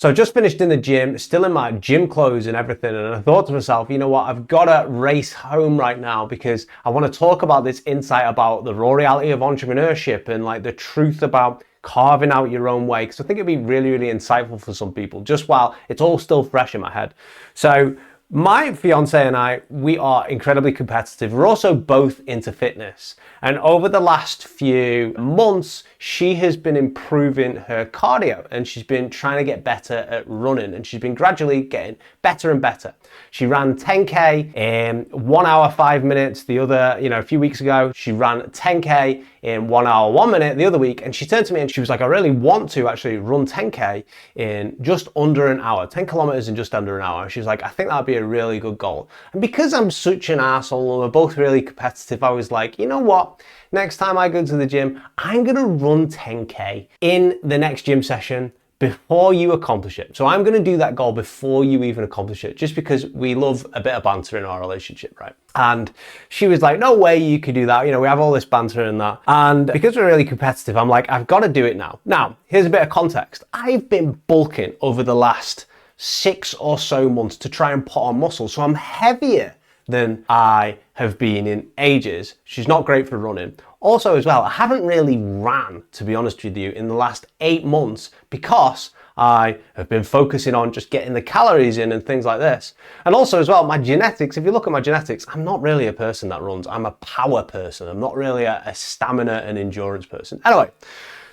So I just finished in the gym, still in my gym clothes and everything, and I thought to myself, you know what, I've got to race home right now because I want to talk about this insight about the raw reality of entrepreneurship and like the truth about carving out your own way, because I think it'd be really, really insightful for some people, just while it's all still fresh in my head. So my fiance and I, we are incredibly competitive. We're also both into fitness. And over the last few months, she has been improving her cardio and she's been trying to get better at running, and she's been gradually getting better and better. She ran 10K in 1 hour, 5 minutes. The other, a few weeks ago, she ran 10K in 1 hour, 1 minute the other week. And she turned to me and she was like, I really want to actually run 10K in just under an hour, 10 kilometers in just under an hour. She was like, I think that'd be a really good goal. And because I'm such an asshole and we're both really competitive, I was like, you know what? Next time I go to the gym, I'm gonna run 10K in the next gym session before you accomplish it. So I'm going to do that goal before you even accomplish it, just because we love a bit of banter in our relationship, right? And she was like, no way you could do that. We have all this banter and that. And because we're really competitive, I'm like, I've got to do it now. Now, here's a bit of context. I've been bulking over the last 6 or so months to try and put on muscle. So I'm heavier than I have been in ages. She's not great for running. Also as well, I haven't really ran, to be honest with you, in the last 8 months because I have been focusing on just getting the calories in and things like this. And also as well, my genetics, if you look at my genetics, I'm not really a person that runs. I'm a power person. I'm not really a stamina and endurance person. Anyway,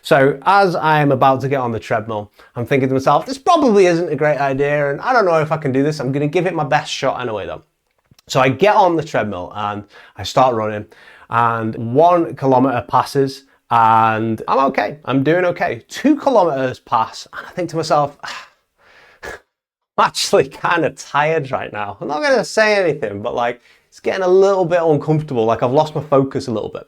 so as I am about to get on the treadmill, I'm thinking to myself, this probably isn't a great idea and I don't know if I can do this. I'm going to give it my best shot anyway though. So I get on the treadmill and I start running, and 1 kilometer passes and I'm okay. I'm doing okay. 2 kilometers pass and I think to myself, I'm actually kind of tired right now. I'm not going to say anything, but like it's getting a little bit uncomfortable. Like I've lost my focus a little bit.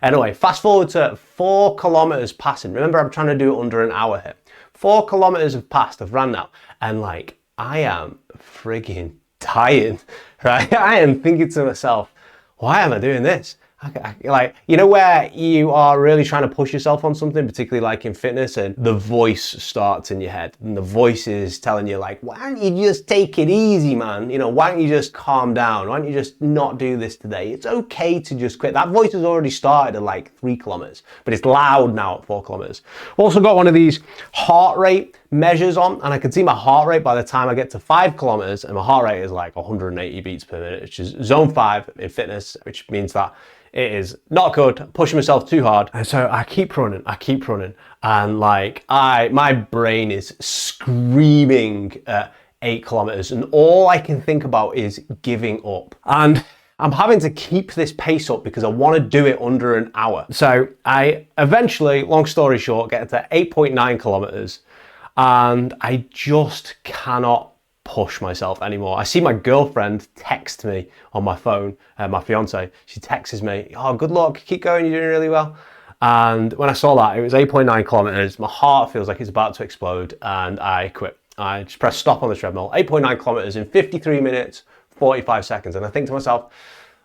Anyway, fast forward to 4 kilometers passing. Remember, I'm trying to do it under an hour here. 4 kilometers have passed. I've ran now. And like, I am frigging dying, right? I am thinking to myself, why am I doing this? Like, where you are really trying to push yourself on something, particularly like in fitness, and the voice starts in your head and the voice is telling you like, why don't you just take it easy, man? Why don't you just calm down? Why don't you just not do this today? It's okay to just quit. That voice has already started at like 3 kilometers, but it's loud now at 4 kilometers. I've also got one of these heart rate measures on, and I can see my heart rate by the time I get to 5 kilometers, and my heart rate is like 180 beats per minute, which is zone 5 in fitness, which means that it is not good, pushing myself too hard. And so I keep running, and like my brain is screaming at 8 kilometers, and all I can think about is giving up. And I'm having to keep this pace up because I want to do it under an hour. So I eventually, long story short, get to 8.9 kilometers, and I just cannot push myself anymore. I see my girlfriend text me on my phone, my fiance. She texts me, oh, good luck, keep going, you're doing really well. And when I saw that, it was 8.9 kilometers. My heart feels like it's about to explode, and I quit. I just pressed stop on the treadmill. 8.9 kilometers in 53 minutes, 45 seconds. And I think to myself,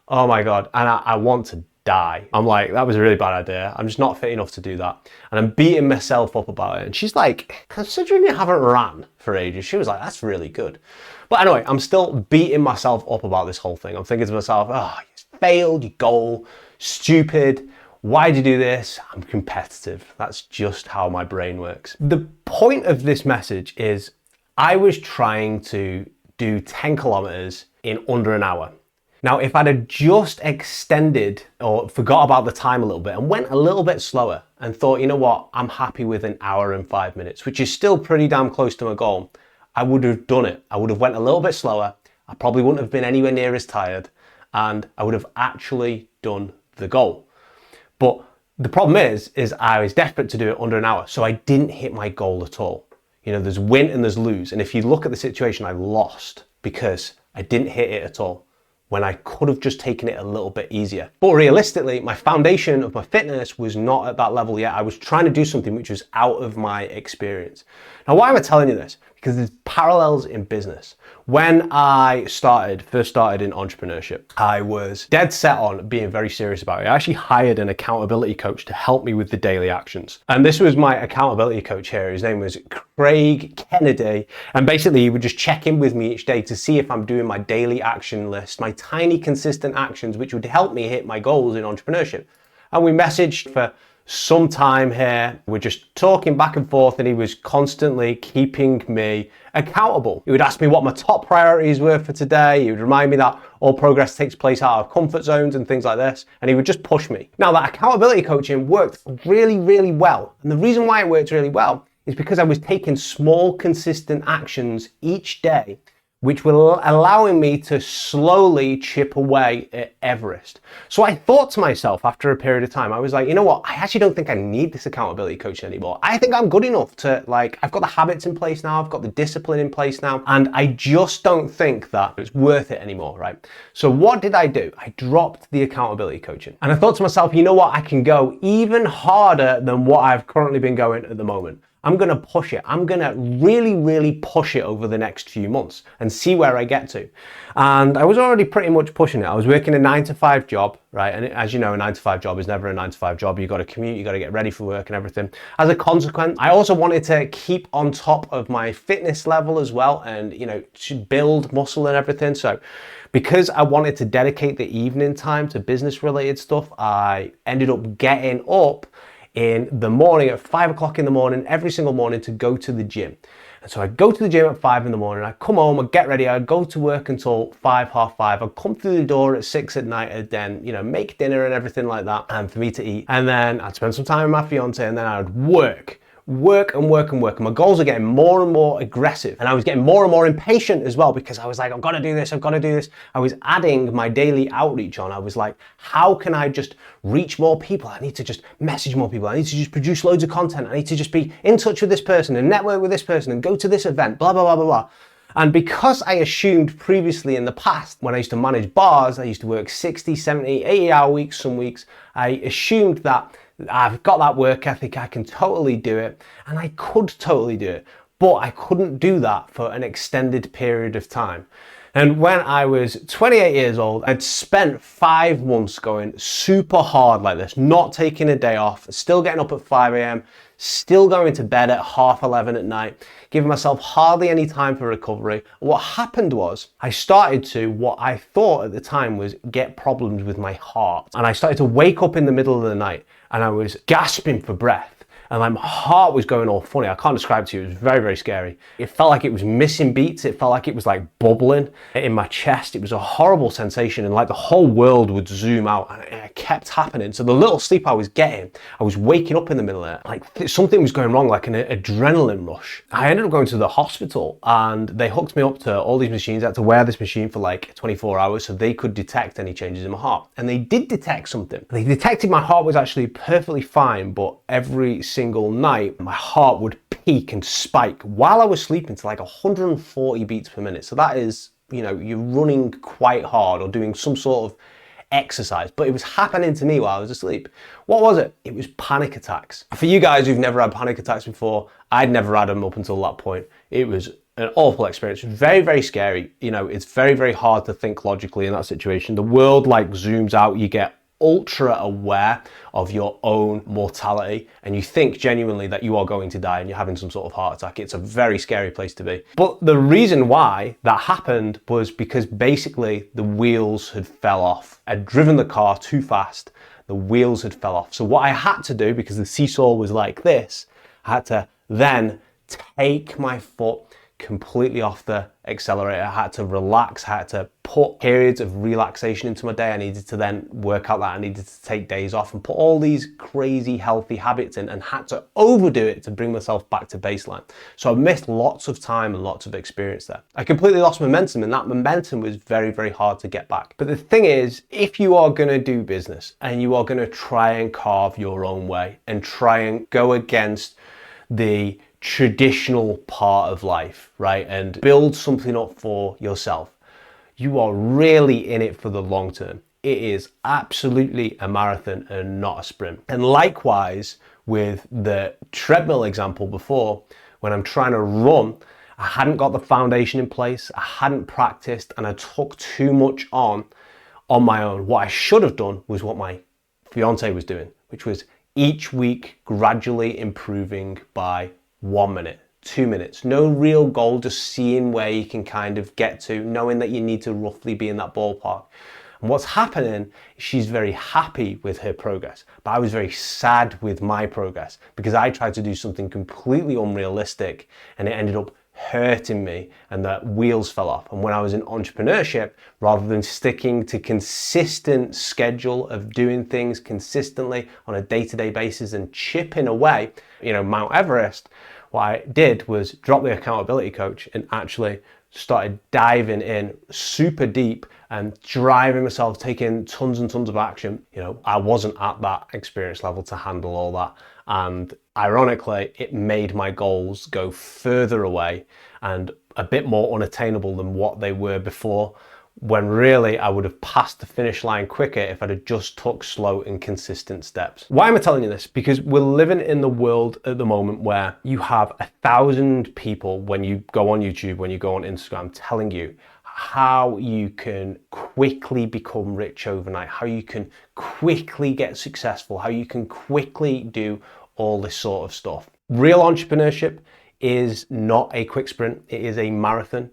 oh my God, and I want to die. I'm like, that was a really bad idea. I'm just not fit enough to do that. And I'm beating myself up about it. And she's like, considering you haven't ran for ages, she was like, that's really good. But anyway, I'm still beating myself up about this whole thing. I'm thinking to myself, oh, you failed your goal, stupid. Why'd you do this? I'm competitive. That's just how my brain works. The point of this message is I was trying to do 10 kilometers in under an hour. Now, if I'd have just extended or forgot about the time a little bit and went a little bit slower and thought, you know what, I'm happy with an hour and 5 minutes, which is still pretty damn close to my goal, I would have done it. I would have went a little bit slower. I probably wouldn't have been anywhere near as tired, and I would have actually done the goal. But the problem is I was desperate to do it under an hour, so I didn't hit my goal at all. There's win and there's lose. And if you look at the situation, I lost because I didn't hit it at all, when I could have just taken it a little bit easier. But realistically, my foundation of my fitness was not at that level yet. I was trying to do something which was out of my experience. Now, why am I telling you this? because there's parallels in business. When I first started in entrepreneurship, I was dead set on being very serious about it. I actually hired an accountability coach to help me with the daily actions. And this was my accountability coach here. His name was Craig Kennedy. And basically he would just check in with me each day to see if I'm doing my daily action list, my tiny consistent actions, which would help me hit my goals in entrepreneurship. And we messaged for some time here. We're just talking back and forth, and he was constantly keeping me accountable. He would ask me what my top priorities were for today. He would remind me that all progress takes place out of comfort zones and things like this. And he would just push me. Now, that accountability coaching worked really, really well. And the reason why it worked really well is because I was taking small, consistent actions each day, which were allowing me to slowly chip away at Everest. So I thought to myself after a period of time, I was like, you know what? I actually don't think I need this accountability coach anymore. I think I'm good enough to, I've got the habits in place now, I've got the discipline in place now, and I just don't think that it's worth it anymore, right? So what did I do? I dropped the accountability coaching. And I thought to myself, you know what? I can go even harder than what I've currently been going at the moment. I'm going to push it. I'm going to really, really push it over the next few months and see where I get to. And I was already pretty much pushing it. I was working a 9-to-5 job, right? And as you know, a 9-to-5 job is never a 9-to-5 job. You've got to commute, you've got to get ready for work and everything. As a consequence, I also wanted to keep on top of my fitness level as well and, to build muscle and everything. So because I wanted to dedicate the evening time to business related stuff, I ended up getting up in the morning at 5 o'clock in the morning, every single morning to go to the gym. And so I'd go to the gym at 5 in the morning, I'd come home, I'd get ready, I'd go to work until 5, half 5, I'd come through the door at 6 at night, and then, make dinner and everything like that, and for me to eat. And then I'd spend some time with my fiance, and then I'd work. And my goals are getting more and more aggressive, and I was getting more and more impatient as well, because I was like, I've got to do this. I was adding my daily outreach on. I was like, how can I just reach more people? I need to just message more people. I need to just produce loads of content. I need to just be in touch with this person and network with this person and go to this event, blah, blah, blah, blah, blah. And because I assumed previously in the past, when I used to manage bars, I used to work 60, 70, 80-hour weeks, some weeks, I assumed that I've got that work ethic, I can totally do it, and I could totally do it, but I couldn't do that for an extended period of time. And when I was 28 years old, I'd spent 5 months going super hard like this, not taking a day off, still getting up at 5 a.m., still going to bed at 11:30 at night, giving myself hardly any time for recovery. What happened was I started to, what I thought at the time was, get problems with my heart. And I started to wake up in the middle of the night and I was gasping for breath. And my heart was going all funny. I can't describe it to you. It was very, very scary. It felt like it was missing beats. It felt like it was like bubbling in my chest. It was a horrible sensation, and like the whole world would zoom out, and it kept happening. So the little sleep I was getting, I was waking up in the middle of it. Like something was going wrong, like an adrenaline rush. I ended up going to the hospital, and they hooked me up to all these machines. I had to wear this machine for like 24 hours so they could detect any changes in my heart. And they did detect something. They detected my heart was actually perfectly fine, but every single night my heart would peak and spike while I was sleeping to like 140 beats per minute. So that is, you're running quite hard or doing some sort of exercise, but it was happening to me while I was asleep. What was it? It was panic attacks. For you guys who've never had panic attacks before, I'd never had them up until that point. It was an awful experience. Very, very scary. It's very, very hard to think logically in that situation. The world zooms out. You get ultra aware of your own mortality, and you think genuinely that you are going to die and you're having some sort of heart attack. It's a very scary place to be. But the reason why that happened was because basically the wheels had fell off. I'd driven the car too fast. The wheels had fell off. So what I had to do, because the seesaw was like this, I had to then take my foot completely off the accelerator. I had to relax. I had to put periods of relaxation into my day. I needed to then work out that I needed to take days off and put all these crazy healthy habits in, and had to overdo it to bring myself back to baseline. So I missed lots of time and lots of experience there. I completely lost momentum, and that momentum was very, very hard to get back. But the thing is, if you are going to do business and you are going to try and carve your own way and try and go against the traditional part of life, right, and build something up for yourself, you are really in it for the long term. It is absolutely a marathon and not a sprint. And likewise with the treadmill example before, when I'm trying to run, I hadn't got the foundation in place, I hadn't practiced, and I took too much on my own. What I should have done was what my fiance was doing, which was each week gradually improving by 1 minute, 2 minutes. No real goal, just seeing where you can kind of get to, knowing that you need to roughly be in that ballpark. And what's happening, she's very happy with her progress, but I was very sad with my progress because I tried to do something completely unrealistic and it ended up hurting me and the wheels fell off. And when I was in entrepreneurship, rather than sticking to consistent schedule of doing things consistently on a day-to-day basis and chipping away, Mount Everest, what I did was drop the accountability coach and actually started diving in super deep and driving myself, taking tons and tons of action. I wasn't at that experience level to handle all that. And ironically, it made my goals go further away and a bit more unattainable than what they were before, when really I would have passed the finish line quicker if I'd have just took slow and consistent steps. Why am I telling you this? Because we're living in the world at the moment where you have 1,000 people, when you go on YouTube, when you go on Instagram, telling you how you can quickly become rich overnight, how you can quickly get successful, how you can quickly do all this sort of stuff. Real entrepreneurship is not a quick sprint, it is a marathon.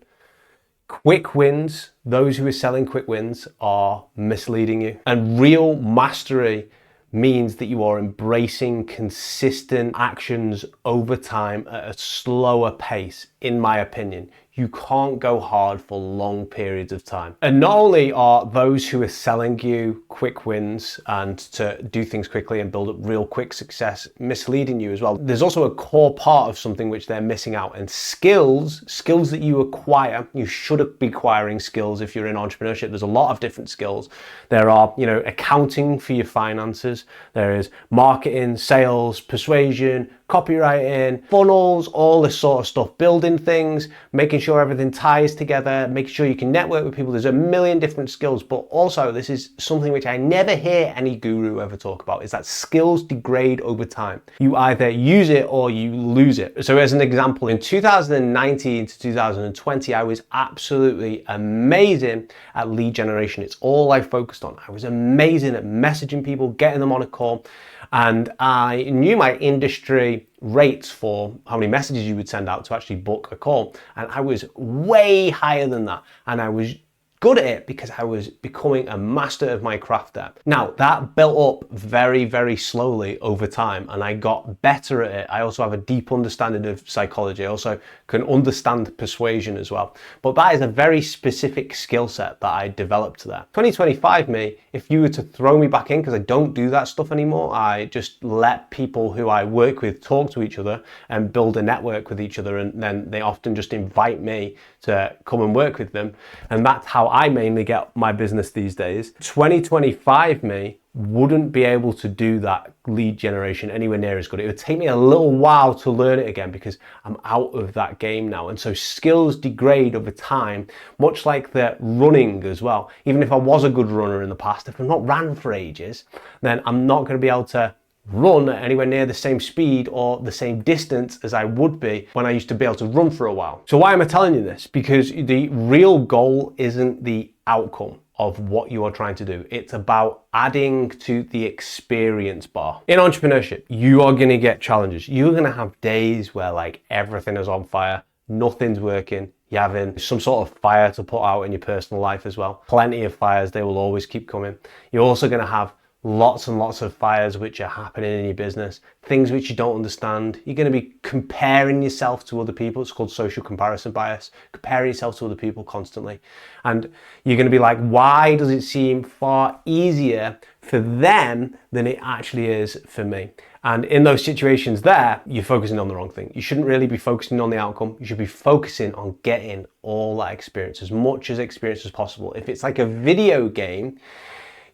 Quick wins, those who are selling quick wins are misleading you. And real mastery means that you are embracing consistent actions over time at a slower pace, in my opinion. You can't go hard for long periods of time. And not only are those who are selling you quick wins and to do things quickly and build up real quick success misleading you as well, there's also a core part of something which they're missing out. And skills that you acquire, you should be acquiring skills if you're in entrepreneurship. There's a lot of different skills. There are, accounting for your finances. There is marketing, sales, persuasion, copywriting, funnels, all this sort of stuff, building things, making sure everything ties together, making sure you can network with people. There's a million different skills, but also this is something which I never hear any guru ever talk about, is that skills degrade over time. You either use it or you lose it. So as an example, in 2019 to 2020, I was absolutely amazing at lead generation. It's all I focused on. I was amazing at messaging people, getting them on a call. And I knew my industry rates for how many messages you would send out to actually book a call. And I was way higher than that. And I was good at it because I was becoming a master of my craft there. Now, that built up very, very slowly over time, and I got better at it. I also have a deep understanding of psychology. I also can understand persuasion as well. But that is a very specific skill set that I developed there. 2025 me, if you were to throw me back in, because I don't do that stuff anymore, I just let people who I work with talk to each other and build a network with each other, and then they often just invite me to come and work with them. And that's how I mainly get my business these days. 2025 me wouldn't be able to do that lead generation anywhere near as good. It would take me a little while to learn it again because I'm out of that game now. And so skills degrade over time, much like the running as well. Even if I was a good runner in the past, if I've not ran for ages, then I'm not going to be able to run at anywhere near the same speed or the same distance as I would be when I used to be able to run for a while. So why am I telling you this? Because the real goal isn't the outcome of what you are trying to do. It's about adding to the experience bar. In entrepreneurship, you are going to get challenges. You're going to have days where like everything is on fire, nothing's working. You're having some sort of fire to put out in your personal life as well. Plenty of fires, they will always keep coming. You're also going to have lots and lots of fires which are happening in your business, things which you don't understand. You're going to be comparing yourself to other people. It's called social comparison bias. Compare yourself to other people constantly. And you're going to be like, why does it seem far easier for them than it actually is for me? And in those situations there, you're focusing on the wrong thing. You shouldn't really be focusing on the outcome. You should be focusing on getting all that experience, as much as experience as possible. If it's like a video game,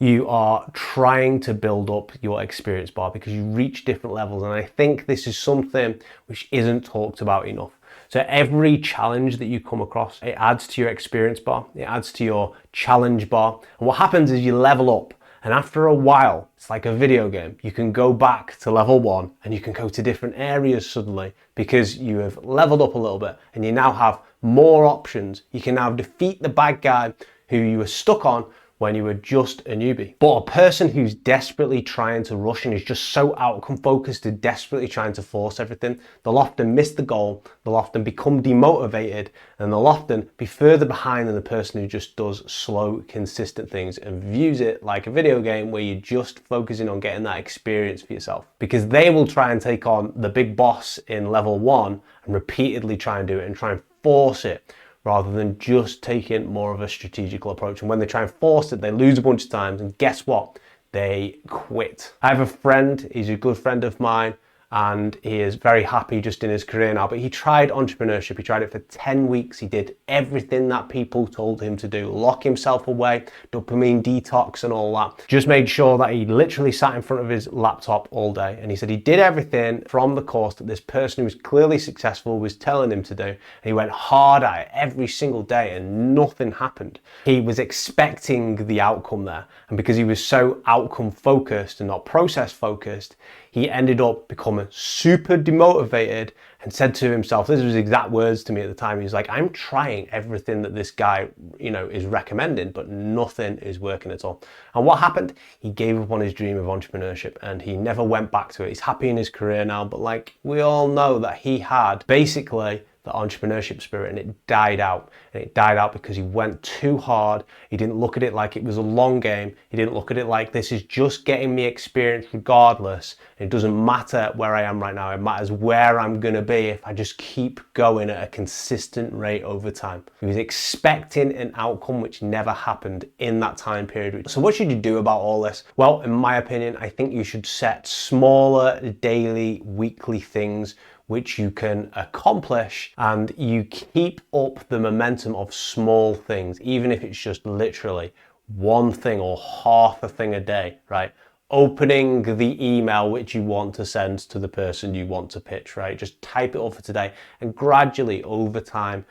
you are trying to build up your experience bar because you reach different levels. And I think this is something which isn't talked about enough. So every challenge that you come across, it adds to your experience bar, it adds to your challenge bar. And what happens is you level up. And after a while, it's like a video game. You can go back to level 1 and you can go to different areas suddenly because you have leveled up a little bit and you now have more options. You can now defeat the bad guy who you were stuck on when you were just a newbie. But a person who's desperately trying to rush and is just so outcome focused and desperately trying to force everything, they'll often miss the goal, they'll often become demotivated, and they'll often be further behind than the person who just does slow, consistent things and views it like a video game where you're just focusing on getting that experience for yourself. Because they will try and take on the big boss in level 1 and repeatedly try and do it and try and force it, rather than just taking more of a strategical approach. And when they try and force it, they lose a bunch of times, and guess what? They quit. I have a friend, he's a good friend of mine, and he is very happy just in his career now, but he tried entrepreneurship. He tried it for 10 weeks. He did everything that people told him to do, lock himself away, dopamine detox and all that. Just made sure that he literally sat in front of his laptop all day. And he said he did everything from the course that this person who was clearly successful was telling him to do. And he went hard at it every single day and nothing happened. He was expecting the outcome there. And because he was so outcome focused and not process focused, he ended up becoming super demotivated and said to himself, this was his exact words to me at the time, he was like, I'm trying everything that this guy, is recommending, but nothing is working at all. And what happened? He gave up on his dream of entrepreneurship and he never went back to it. He's happy in his career now, but like we all know that he had basically the entrepreneurship spirit and it died out. And it died out because he went too hard. He didn't look at it like it was a long game. He didn't look at it like this is just getting me experience regardless. It doesn't matter where I am right now. It matters where I'm going to be if I just keep going at a consistent rate over time. He was expecting an outcome which never happened in that time period. So what should you do about all this? Well, in my opinion, I think you should set smaller daily, weekly things which you can accomplish, and you keep up the momentum of small things, even if it's just literally one thing or half a thing a day, right? Opening the email which you want to send to the person you want to pitch, right? Just type it up for today and gradually over time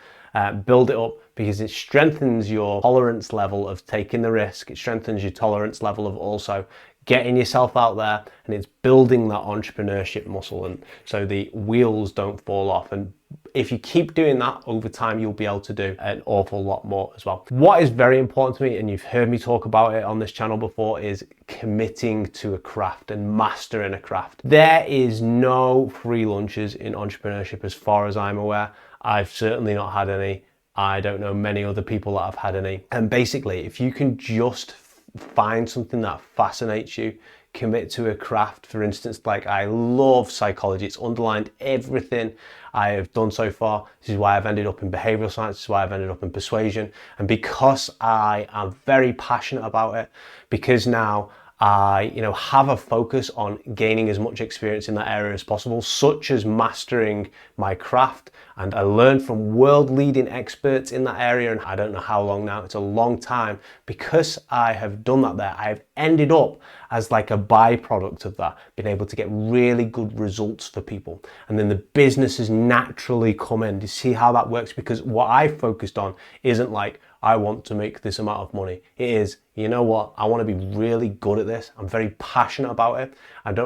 build it up, because it strengthens your tolerance level of taking the risk. It strengthens your tolerance level of also getting yourself out there, and it's building that entrepreneurship muscle, and so the wheels don't fall off. And if you keep doing that over time, you'll be able to do an awful lot more as well. What is very important to me, and you've heard me talk about it on this channel before, is committing to a craft and mastering a craft. There is no free lunches in entrepreneurship as far as I'm aware. I've certainly not had any. I don't know many other people that have had any. And basically, if you can just find something that fascinates you, commit to a craft. For instance, like I love psychology. It's underlined everything I have done so far. This is why I've ended up in behavioral science. This is why I've ended up in persuasion. And because I am very passionate about it, because now I, have a focus on gaining as much experience in that area as possible, such as mastering my craft. And I learned from world-leading experts in that area, and I don't know how long now, it's a long time. Because I have done that there, I've ended up as like a byproduct of that, been able to get really good results for people. And then the business has naturally come in. Do you see how that works? Because what I focused on isn't like, I want to make this amount of money. It is, you know what, I want to be really good at this. I'm very passionate about it.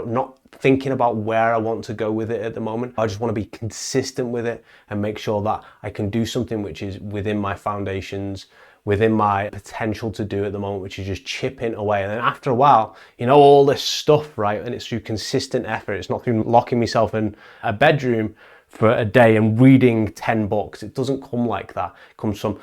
Not thinking about where I want to go with it at the moment. I just want to be consistent with it and make sure that I can do something which is within my foundations, within my potential to do at the moment, which is just chipping away. And then after a while, all this stuff, right? And it's through consistent effort. It's not through locking myself in a bedroom for a day and reading 10 books. It doesn't come like that. It comes from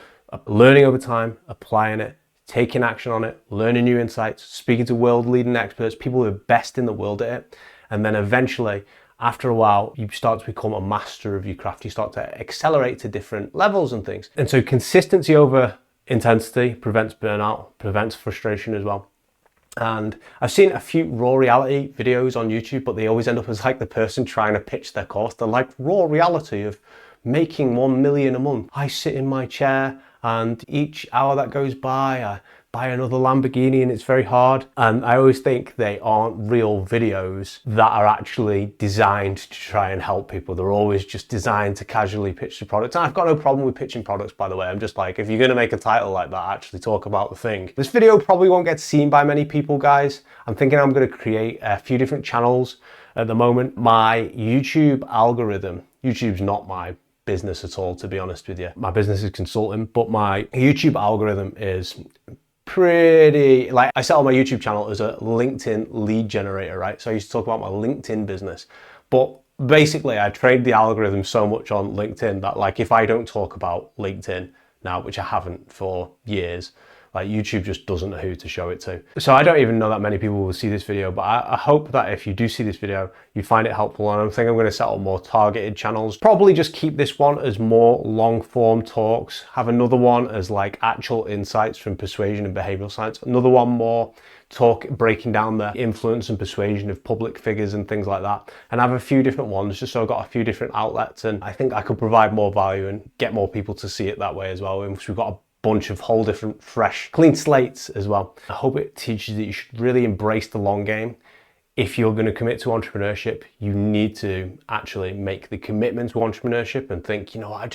learning over time, applying it, taking action on it, learning new insights, speaking to world-leading experts, people who are best in the world at it. And then eventually, after a while, you start to become a master of your craft. You start to accelerate to different levels and things. And so consistency over intensity prevents burnout, prevents frustration as well. And I've seen a few raw reality videos on YouTube, but they always end up as like the person trying to pitch their course. They're like raw reality of making 1 million a month. I sit in my chair and each hour that goes by, I buy another Lamborghini and it's very hard. And I always think they aren't real videos that are actually designed to try and help people. They're always just designed to casually pitch the product. And I've got no problem with pitching products, by the way. I'm just like, if you're gonna make a title like that, actually talk about the thing. This video probably won't get seen by many people, guys. I'm thinking I'm gonna create a few different channels at the moment. My YouTube algorithm, YouTube's not my business at all, to be honest with you. My business is consulting, but my YouTube algorithm is pretty, like, I set up my YouTube channel as a LinkedIn lead generator, right? So I used to talk about my LinkedIn business, but basically I trained the algorithm so much on LinkedIn that, like, if I don't talk about LinkedIn now, which I haven't for years, like, YouTube just doesn't know who to show it to. So I don't even know that many people will see this video, but I hope that if you do see this video, you find it helpful. And I think I'm going to set up more targeted channels. Probably just keep this one as more long form talks. Have another one as like actual insights from persuasion and behavioral science. Another one more breaking down the influence and persuasion of public figures and things like that. And have a few different ones just so I've got a few different outlets. And I think I could provide more value and get more people to see it that way as well. And we've got a bunch of whole different fresh clean slates as well. I hope it teaches that you should really embrace the long game. If you're going to commit to entrepreneurship, you need to actually make the commitment to entrepreneurship and think, you know, I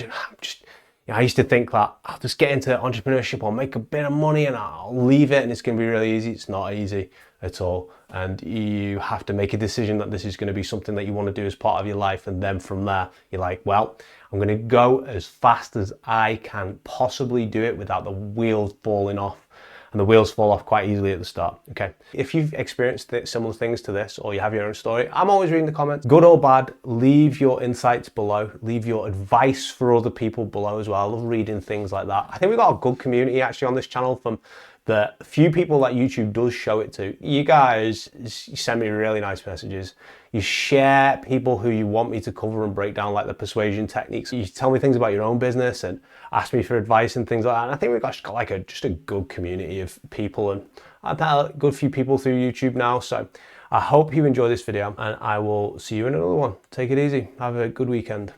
used to think that I'll just get into entrepreneurship, I'll make a bit of money and I'll leave it and it's going to be really easy. It's not easy at all. And you have to make a decision that this is going to be something that you want to do as part of your life. And then from there, you're like, well, I'm going to go as fast as I can possibly do it without the wheels falling off. And the wheels fall off quite easily at the start. Okay. If you've experienced similar things to this, or you have your own story, I'm always reading the comments. Good or bad, leave your insights below. Leave your advice for other people below as well. I love reading things like that. I think we've got a good community actually on this channel from the few people that YouTube does show it to. You guys send me really nice messages. You share people who you want me to cover and break down, like the persuasion techniques. You tell me things about your own business and ask me for advice and things like that. And I think we've got like just a good community of people, and I've met a good few people through YouTube now. So I hope you enjoy this video and I will see you in another one. Take it easy. Have a good weekend.